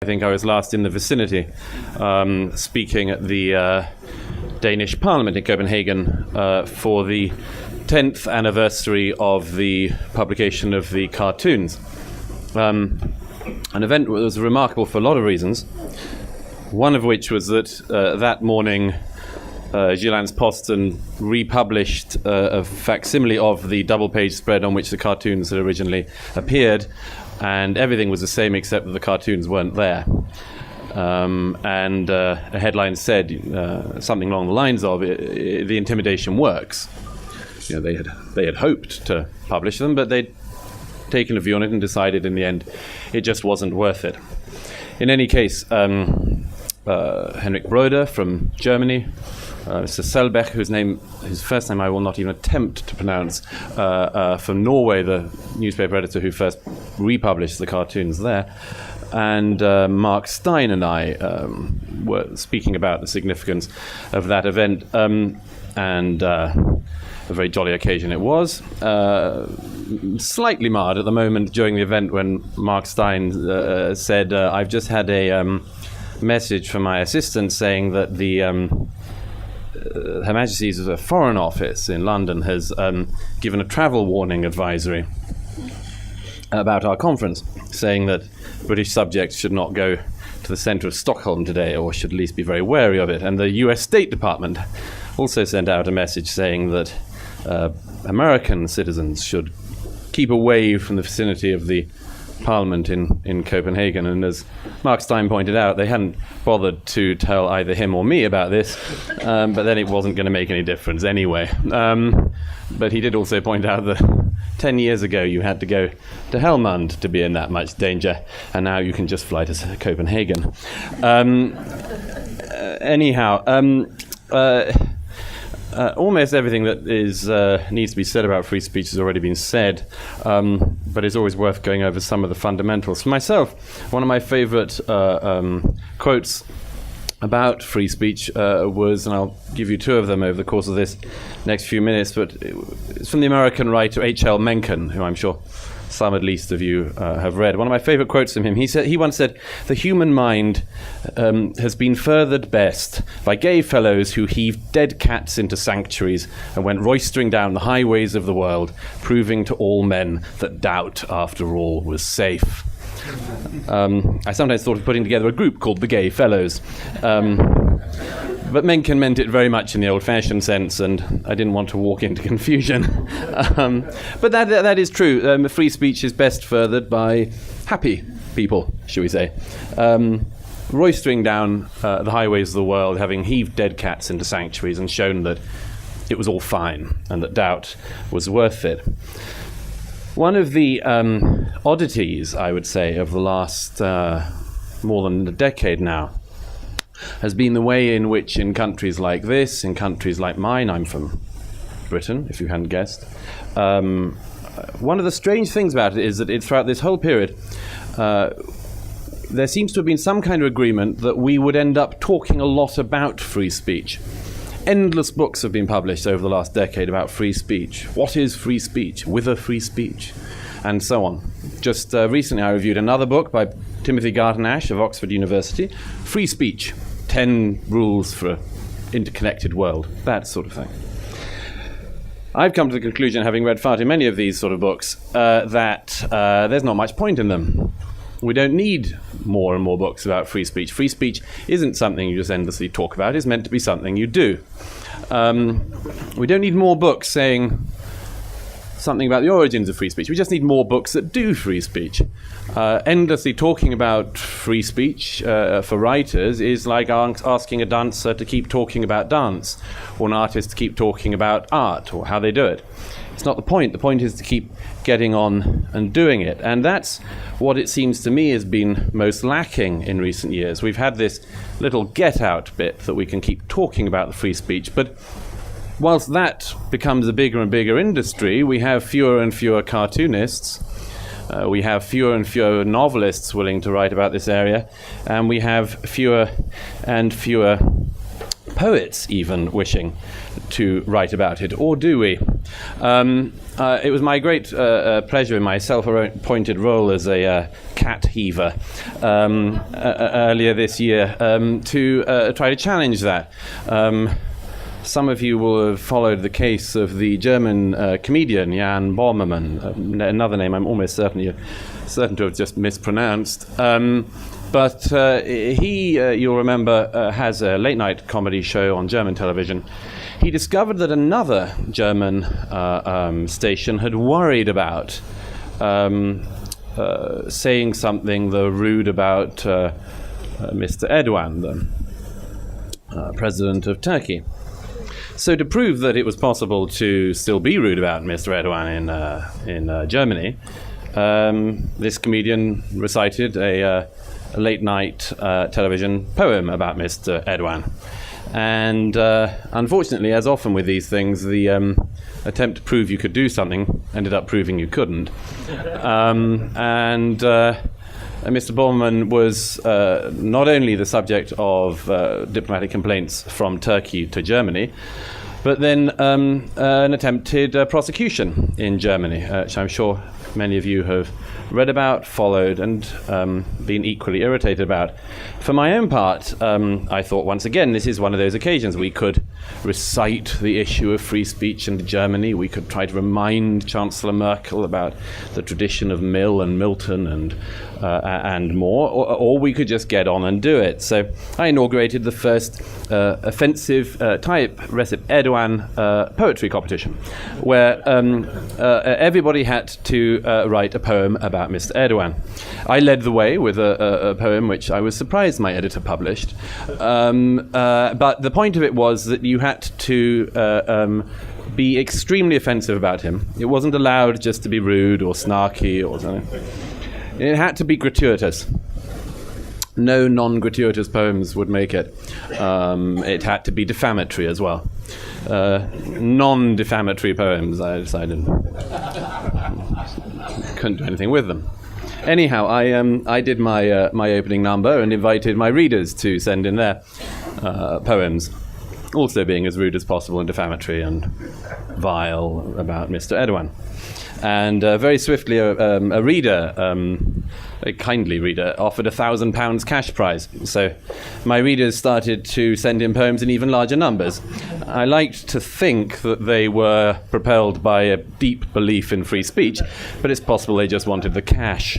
I think I was last in the vicinity, speaking at the Danish Parliament in Copenhagen for the 10th anniversary of the publication of the cartoons. An event that was remarkable for a lot of reasons, one of which was that that morning Jyllands-Posten republished a facsimile of the double-page spread on which the cartoons had originally appeared, and everything was the same except that the cartoons weren't there. A headline said something along the lines of, "The intimidation works." You know, they had hoped to publish them, but they'd taken a view on it and decided in the end it just wasn't worth it. In any case, Henrik Broder from Germany, Mr. Selbech, whose first name I will not even attempt to pronounce, from Norway, the newspaper editor who first republished the cartoons there, and Mark Stein and I were speaking about the significance of that event, and a very jolly occasion it was. Slightly marred at the moment during the event when Mark Stein said, "I've just had a message from my assistant saying that the Her Majesty's Foreign Office in London has given a travel warning advisory about our conference, saying that British subjects should not go to the centre of Stockholm today, or should at least be very wary of it." And the US State Department also sent out a message saying that American citizens should keep away from the vicinity of the Parliament in Copenhagen. And as Mark Stein pointed out, they hadn't bothered to tell either him or me about this, but then it wasn't going to make any difference anyway. But he did also point out that 10 years ago you had to go to Helmand to be in that much danger, and now you can just fly to Copenhagen. Almost everything that needs to be said about free speech has already been said, but it's always worth going over some of the fundamentals. For myself, one of my favorite quotes about free speech was, and I'll give you two of them over the course of this next few minutes, but it's from the American writer H.L. Mencken, who I'm sure some at least of you have read. One of my favorite quotes from him, he once said, "The human mind has been furthered best by gay fellows who heaved dead cats into sanctuaries and went roistering down the highways of the world, proving to all men that doubt, after all, was safe." I sometimes thought of putting together a group called the Gay Fellows. But Mencken meant it very much in the old-fashioned sense, and I didn't want to walk into confusion. But that is true. Free speech is best furthered by happy people, shall we say, roistering down the highways of the world, having heaved dead cats into sanctuaries and shown that it was all fine and that doubt was worth it. One of the oddities, I would say, of the last more than a decade now has been the way in which, in countries like this, in countries like mine — I'm from Britain, if you hadn't guessed — one of the strange things about it is that throughout this whole period, there seems to have been some kind of agreement that we would end up talking a lot about free speech. Endless books have been published over the last decade about free speech. What is free speech? Whither free speech? And so on. Just recently I reviewed another book by Timothy Garton-Ash of Oxford University, Free Speech, 10 Rules for an Interconnected World, that sort of thing. I've come to the conclusion, having read far too many of these sort of books, that there's not much point in them. We don't need more and more books about free speech. Free speech isn't something you just endlessly talk about. It's meant to be something you do. We don't need more books saying something about the origins of free speech. We just need more books that do free speech. Endlessly talking about free speech for writers is like asking a dancer to keep talking about dance, or an artist to keep talking about art or how they do it. It's not the point. The point is to keep getting on and doing it. And that's what it seems to me has been most lacking in recent years. We've had this little get-out bit that we can keep talking about the free speech, but whilst that becomes a bigger and bigger industry, we have fewer and fewer cartoonists, we have fewer and fewer novelists willing to write about this area, and we have fewer and fewer poets even wishing to write about it, or do we? It was my great pleasure in my self-appointed role as a cat heaver earlier this year to try to challenge that. Some of you will have followed the case of the German comedian Jan Böhmermann, another name I'm almost certain to have just mispronounced. But he, you'll remember, has a late-night comedy show on German television. He discovered that another German station had worried about saying something rude about Mr. Erdogan, the president of Turkey. So to prove that it was possible to still be rude about Mr. Erdogan in Germany, this comedian recited a late-night television poem about Mr. Erdogan. And unfortunately, as often with these things, the attempt to prove you could do something ended up proving you couldn't. Mr. Böhmermann was not only the subject of diplomatic complaints from Turkey to Germany, but then an attempted prosecution in Germany, which I'm sure many of you have read about, followed, and been equally irritated about. For my own part, I thought once again this is one of those occasions we could recite the issue of free speech in Germany. We could try to remind Chancellor Merkel about the tradition of Mill and Milton and more, or we could just get on and do it. So I inaugurated the first offensive type Recep Erdogan poetry competition, where everybody had to write a poem about Mr. Erdogan. I led the way with a poem which I was surprised my editor published, but the point of it was that you had to be extremely offensive about him. It wasn't allowed just to be rude or snarky or something. It had to be gratuitous. No non-gratuitous poems would make it. It had to be defamatory as well. Non-defamatory poems, I decided. Couldn't do anything with them. Anyhow, I did my opening number and invited my readers to send in their poems, also being as rude as possible and defamatory and vile about Mr. Erdogan. And very swiftly, a reader, a kindly reader, offered £1,000 cash prize. So my readers started to send in poems in even larger numbers. I liked to think that they were propelled by a deep belief in free speech, but it's possible they just wanted the cash.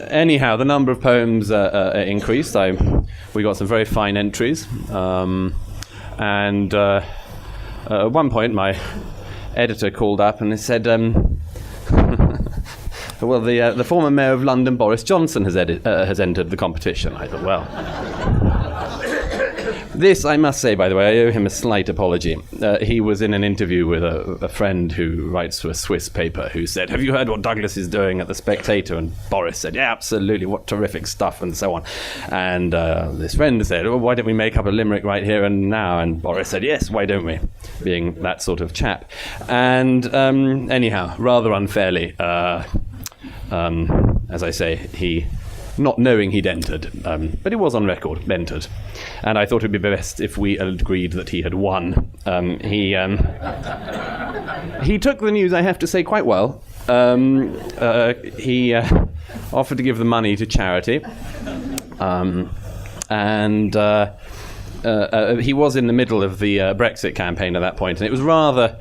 Anyhow, the number of poems increased. We got some very fine entries. And at one point, my editor called up and said, well, the former mayor of London, Boris Johnson, has entered the competition. I thought, well, this, I must say, by the way, I owe him a slight apology. He was in an interview with a friend who writes for a Swiss paper who said, have you heard what Douglas is doing at the Spectator? And Boris said, yeah, absolutely, what terrific stuff, and so on. And this friend said, well, why don't we make up a limerick right here and now? And Boris said, yes, why don't we? Being that sort of chap. And anyhow, rather unfairly, as I say, he, not knowing he'd entered, but it was on record, entered. And I thought it would be best if we agreed that he had won. He took the news, I have to say, quite well. He offered to give the money to charity. He was in the middle of the Brexit campaign at that point, and it was rather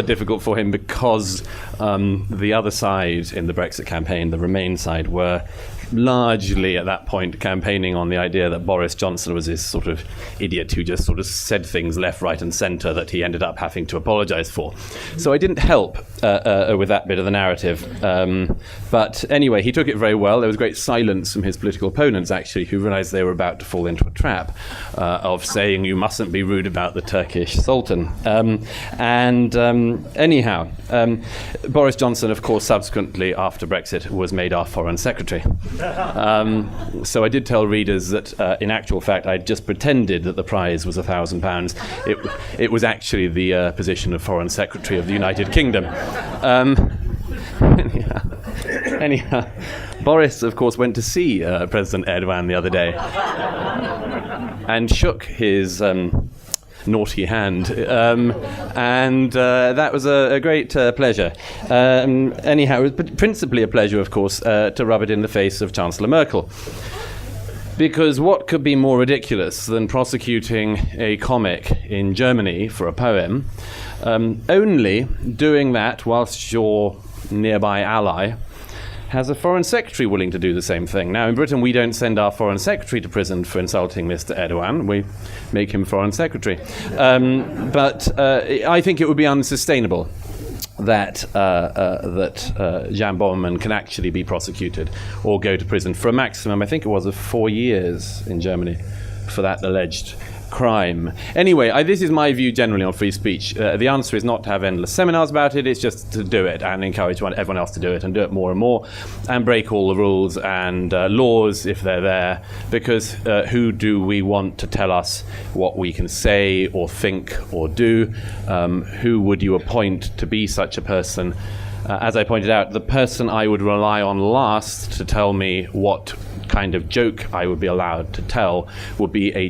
difficult for him because the other side in the Brexit campaign, the Remain side, were largely at that point campaigning on the idea that Boris Johnson was this sort of idiot who just sort of said things left, right and centre that he ended up having to apologise for. So I didn't help with that bit of the narrative. But anyway, he took it very well. There was great silence from his political opponents, actually, who realised they were about to fall into a trap of saying you mustn't be rude about the Turkish Sultan. Anyhow, Boris Johnson, of course, subsequently, after Brexit, was made our Foreign Secretary. So I did tell readers that in actual fact I'd just pretended that the prize was £1,000. It was actually the position of Foreign Secretary of the United Kingdom. Anyhow, Boris, of course, went to see President Erdogan the other day and shook his naughty hand, and that was a great pleasure. Anyhow, it was principally a pleasure, of course, to rub it in the face of Chancellor Merkel. Because what could be more ridiculous than prosecuting a comic in Germany for a poem, only doing that whilst your nearby ally has a foreign secretary willing to do the same thing. Now, in Britain, we don't send our foreign secretary to prison for insulting Mr. Erdogan. We make him foreign secretary. But I think it would be unsustainable that Jan Böhmermann can actually be prosecuted or go to prison for a maximum, I think it was, of 4 years in Germany for that alleged crime. Anyway, this is my view generally on free speech. The answer is not to have endless seminars about it, it's just to do it and encourage everyone else to do it and do it more and more and break all the rules and laws if they're there, because who do we want to tell us what we can say or think or do? Who would you appoint to be such a person? As I pointed out, the person I would rely on last to tell me what kind of joke I would be allowed to tell would be a